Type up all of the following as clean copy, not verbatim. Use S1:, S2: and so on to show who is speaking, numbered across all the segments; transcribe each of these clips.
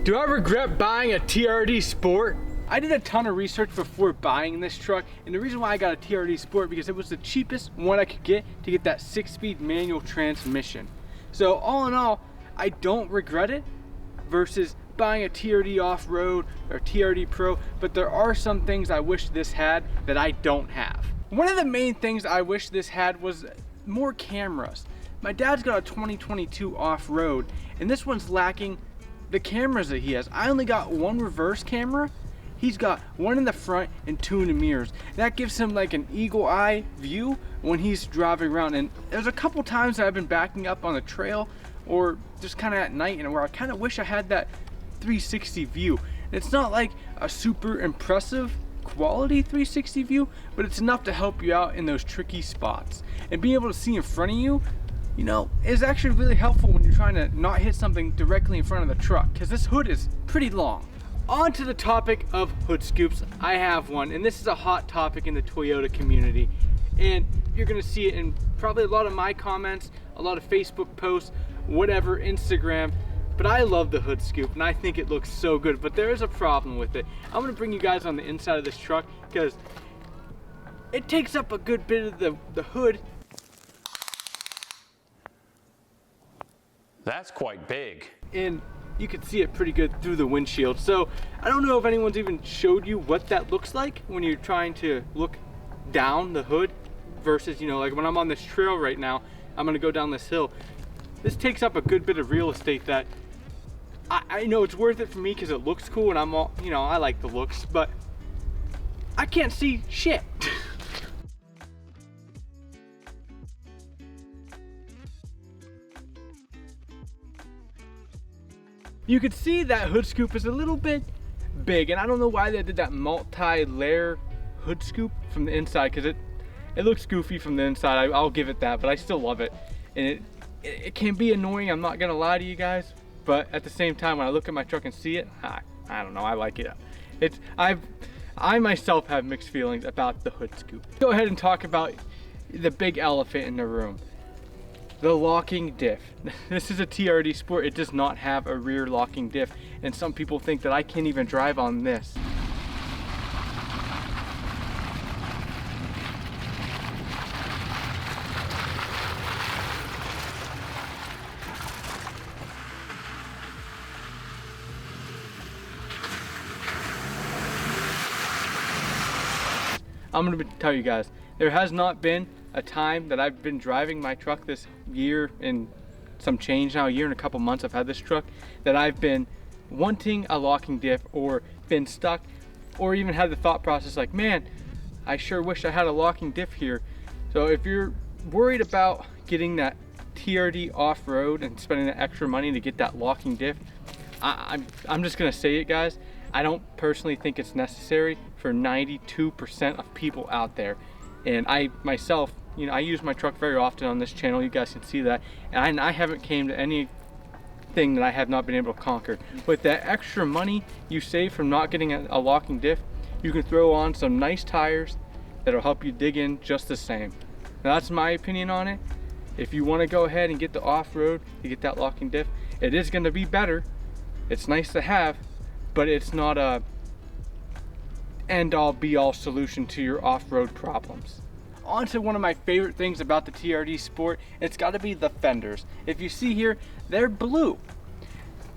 S1: Do I regret buying a TRD Sport? I did a ton of research before buying this truck, and the reason why I got a TRD Sport because it was the cheapest one I could get to get that 6-speed manual transmission. So all in all, I don't regret it versus buying a TRD off-road or TRD Pro, but there are some things I wish this had that I don't have. One of the main things I wish this had was more cameras. My dad's got a 2022 off-road, and this one's lacking the cameras that he has. I only got one reverse camera. He's got one in the front and two in the mirrors. That gives him like an eagle eye view when he's driving around. And there's a couple times that I've been backing up on the trail or just kind of at night and where I kind of wish I had that 360 view. And it's not like a super impressive quality 360 view, but it's enough to help you out in those tricky spots. And being able to see in front of you, you know, is actually really helpful when you're trying to not hit something directly in front of the truck, because this hood is pretty long. On to the topic of hood scoops. I have one, and this is a hot topic in the Toyota community. And you're gonna see it in probably a lot of my comments, a lot of Facebook posts, whatever, Instagram. But I love the hood scoop, and I think it looks so good, but there is a problem with it. I'm gonna bring you guys on the inside of this truck, because it takes up a good bit of the hood.
S2: That's quite big.
S1: And you can see it pretty good through the windshield. So I don't know if anyone's even showed you what that looks like when you're trying to look down the hood versus, you know, like when I'm on this trail right now, I'm gonna go down this hill. This takes up a good bit of real estate that I know it's worth it for me because it looks cool and I'm all, you know, I like the looks, but I can't see shit. You could see that hood scoop is a little bit big, and I don't know why they did that multi-layer hood scoop from the inside, because it looks goofy from the inside. I'll give it that, but I still love it. And it can be annoying, I'm not gonna lie to you guys, but at the same time, when I look at my truck and see it, I don't know, I like it. I myself have mixed feelings about the hood scoop. Go ahead and talk about the big elephant in the room. The locking diff. This is a TRD Sport. It does not have a rear locking diff, and some people think that I can't even drive on this. I'm gonna tell you guys, there has not been a time that I've been driving my truck this year and some change now, a year and a couple months I've had this truck, that I've been wanting a locking diff or been stuck or even had the thought process like, man, I sure wish I had a locking diff here. So if you're worried about getting that TRD off-road and spending that extra money to get that locking diff, I'm just gonna say it, guys, I don't personally think it's necessary for 92% of people out there. And I myself, you know, I use my truck very often on this channel. You guys can see that. And I haven't came to anything that I have not been able to conquer. With that extra money you save from not getting a locking diff, you can throw on some nice tires that'll help you dig in just the same. Now that's my opinion on it. If you want to go ahead and get the off-road to get that locking diff, it is going to be better. It's nice to have, but it's not a end-all be-all solution to your off-road problems. On to one of my favorite things about the TRD Sport, it's got to be the fenders. If you see here, they're blue,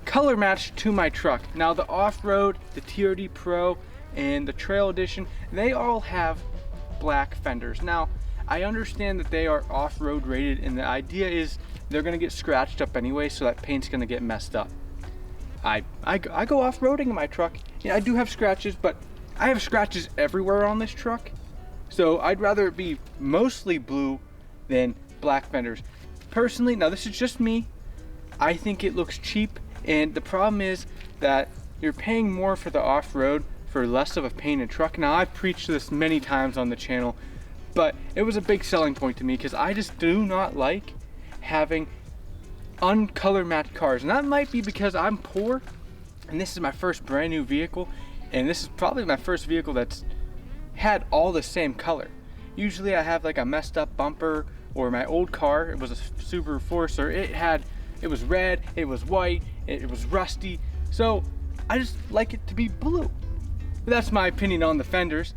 S1: color matched to my truck. Now the off-road, the TRD Pro, and the Trail Edition, they all have black fenders. Now I understand that they are off-road rated, and the idea is they're going to get scratched up anyway, so that paint's going to get messed up. I go off-roading in my truck. Yeah, I do have scratches, but I have scratches everywhere on this truck, so I'd rather it be mostly blue than black fenders. Personally, now this is just me, I think it looks cheap, and the problem is that you're paying more for the off-road for less of a painted truck. Now I've preached this many times on the channel, but it was a big selling point to me because I just do not like having uncolor matched cars. And that might be because I'm poor and this is my first brand new vehicle, and this is probably my first vehicle that's had all the same color. Usually I have like a messed up bumper, or my old car, it was a Subaru Forester, it was red, it was white, it was rusty. So I just like it to be blue. But that's my opinion on the fenders.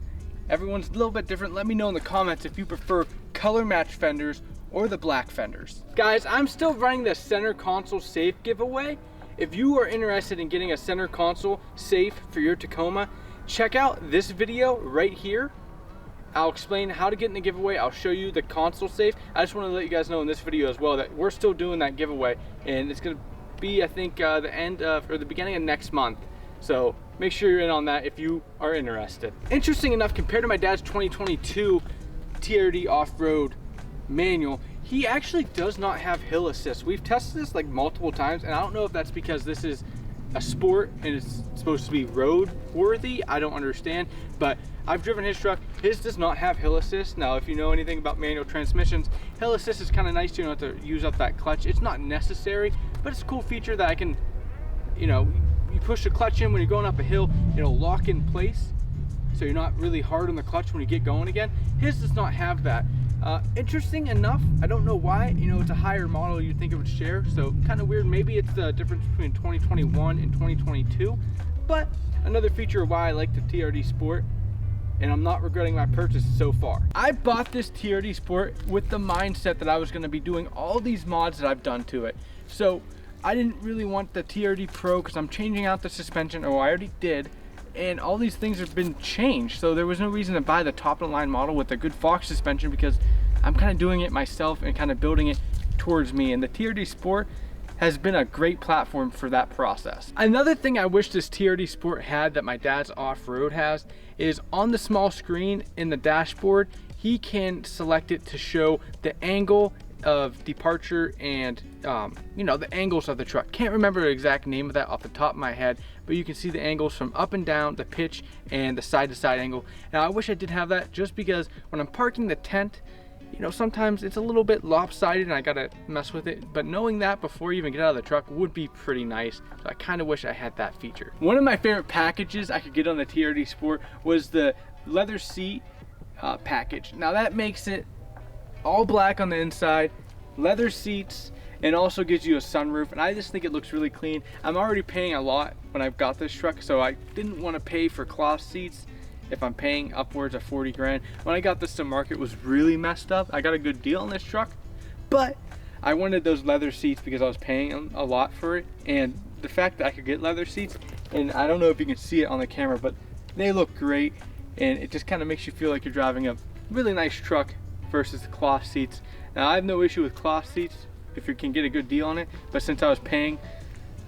S1: Everyone's a little bit different. Let me know in the comments if you prefer color match fenders or the black fenders. Guys, I'm still running the center console safe giveaway. If you are interested in getting a center console safe for your Tacoma, check out this video right here. I'll explain how to get in the giveaway. I'll show you the console safe. I just want to let you guys know in this video as well that we're still doing that giveaway, and it's going to be, I think, the end of, or the beginning of next month. So make sure you're in on that if you are interested. Interesting enough, compared to my dad's 2022 TRD off-road manual, he actually does not have hill assist. We've tested this like multiple times, and I don't know if that's because this is a sport and it's supposed to be road worthy. I don't understand, but I've driven his truck. His does not have hill assist. Now, if you know anything about manual transmissions, hill assist is kind of nice. You don't have to use up that clutch. It's not necessary, but it's a cool feature that I can, you know, you push the clutch in when you're going up a hill, it'll lock in place, so you're not really hard on the clutch when you get going again. His does not have that. Interesting enough, I don't know why, you know, it's a higher model, you'd think it would share, so kind of weird. Maybe it's the difference between 2021 and 2022, but another feature of why I like the TRD Sport, and I'm not regretting my purchase so far. I bought this TRD Sport with the mindset that I was going to be doing all these mods that I've done to it. So I didn't really want the TRD Pro because I'm changing out the suspension, or I already did, and all these things have been changed, so there was no reason to buy the top of the line model with a good Fox suspension because I'm kind of doing it myself and kind of building it towards me, and the TRD Sport has been a great platform for that process. Another thing I wish this TRD Sport had that my dad's off-road has is on the small screen in the dashboard, he can select it to show the angle of departure and you know, the angles of the truck. Can't remember the exact name of that off the top of my head, but you can see the angles from up and down, the pitch, and the side-to-side angle. Now I wish I did have that, just because when I'm parking the tent, you know, sometimes it's a little bit lopsided and I gotta mess with it, but knowing that before you even get out of the truck would be pretty nice. So I kind of wish I had that feature. One of my favorite packages I could get on the TRD Sport was the leather seat package. Now that makes it all black on the inside, leather seats, and also gives you a sunroof, and I just think it looks really clean. I'm already paying a lot when I've got this truck, so I didn't want to pay for cloth seats if I'm paying upwards of 40 grand. When I got this to market, it was really messed up. I got a good deal on this truck, but I wanted those leather seats because I was paying a lot for it, and the fact that I could get leather seats, and I don't know if you can see it on the camera, but they look great, and it just kind of makes you feel like you're driving a really nice truck versus the cloth seats. Now I have no issue with cloth seats if you can get a good deal on it, but since I was paying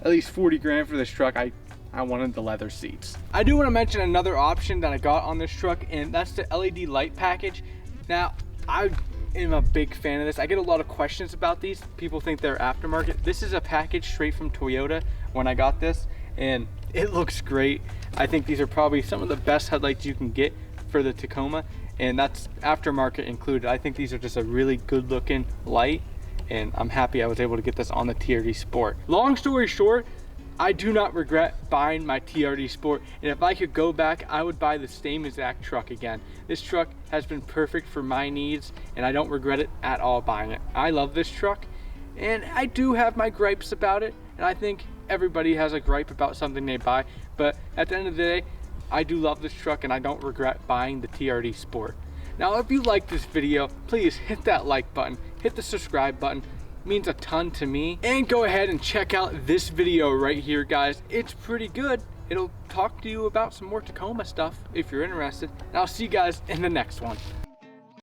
S1: at least 40 grand for this truck, I wanted the leather seats. I do want to mention another option that I got on this truck, and that's the LED light package. Now I am a big fan of this. I get a lot of questions about these. People think they're aftermarket. This is a package straight from Toyota when I got this, and it looks great. I think these are probably some of the best headlights you can get for the Tacoma, and that's aftermarket included. I think these are just a really good looking light, and I'm happy I was able to get this on the TRD Sport. Long story short, I do not regret buying my TRD Sport, and if I could go back, I would buy the same exact truck again. This truck has been perfect for my needs, and I don't regret it at all buying it. I love this truck, and I do have my gripes about it, and I think everybody has a gripe about something they buy, but at the end of the day, I do love this truck, and I don't regret buying the TRD Sport. Now, if you like this video, please hit that like button, hit the subscribe button. It means a ton to me. And go ahead and check out this video right here, guys. It's pretty good. It'll talk to you about some more Tacoma stuff if you're interested. And I'll see you guys in the next one.